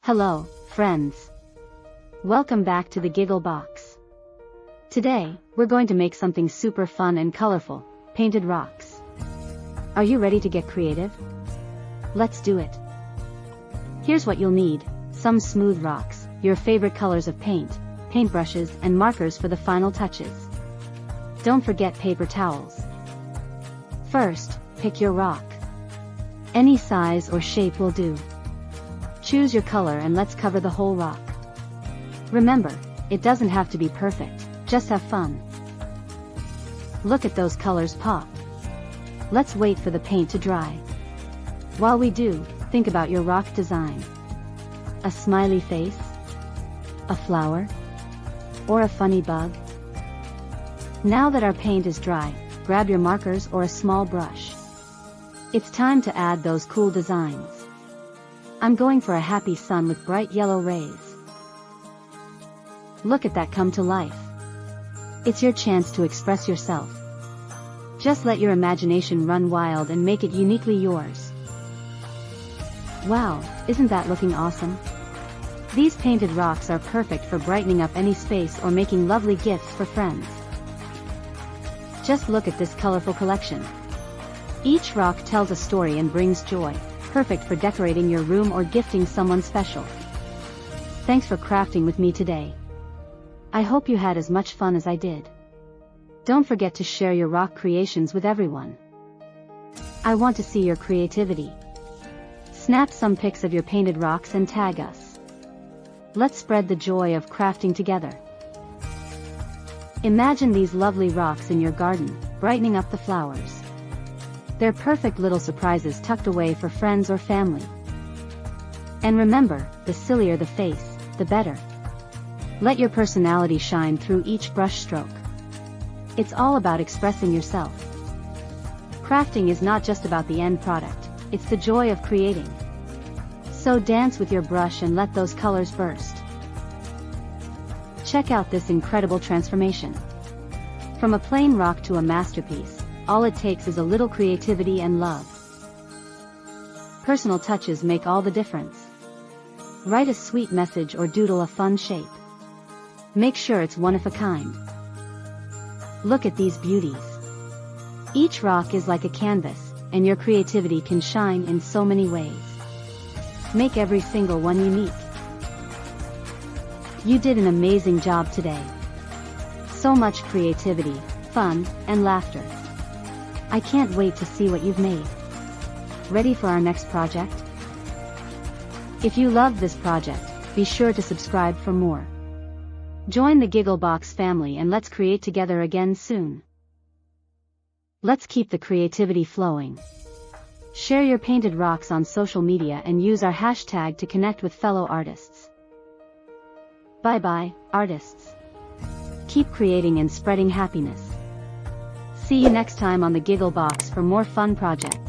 Hello, friends. Welcome back to the Giggle Box. Today, we're going to make something super fun and colorful, painted rocks. Are you ready to get creative? Let's do it. Here's what you'll need: some smooth rocks, your favorite colors of paint, paintbrushes and markers for the final touches. Don't forget paper towels. First, pick your rock. Any size or shape will do. Choose your color and let's cover the whole rock. Remember, it doesn't have to be perfect, just have fun. Look at those colors pop. Let's wait for the paint to dry. While we do, think about your rock design. A smiley face? A flower? Or a funny bug? Now that our paint is dry, grab your markers or a small brush. It's time to add those cool designs. I'm going for a happy sun with bright yellow rays. Look at that come to life. It's your chance to express yourself. Just let your imagination run wild and make it uniquely yours. Wow, isn't that looking awesome? These painted rocks are perfect for brightening up any space or making lovely gifts for friends. Just look at this colorful collection. Each rock tells a story and brings joy, perfect for decorating your room or gifting someone special. Thanks for crafting with me today. I hope you had as much fun as I did. Don't forget to share your rock creations with everyone. I want to see your creativity. Snap some pics of your painted rocks and tag us. Let's spread the joy of crafting together. Imagine these lovely rocks in your garden, brightening up the flowers. They're perfect little surprises tucked away for friends or family. And remember, the sillier the face, the better. Let your personality shine through each brush stroke. It's all about expressing yourself. Crafting is not just about the end product, it's the joy of creating. So dance with your brush and let those colors burst. Check out this incredible transformation. From a plain rock to a masterpiece, all it takes is a little creativity and love. Personal touches make all the difference. Write a sweet message or doodle a fun shape. Make sure it's one of a kind. Look at these beauties. Each rock is like a canvas, and your creativity can shine in so many ways. Make every single one unique. You did an amazing job today. So much creativity, fun, and laughter. I can't wait to see what you've made. Ready for our next project? If you loved this project, be sure to subscribe for more. Join the Gigglebox family and let's create together again soon. Let's keep the creativity flowing. Share your painted rocks on social media and use our hashtag to connect with fellow artists. Bye bye, artists. Keep creating and spreading happiness. See you next time on the Giggle Box for more fun projects.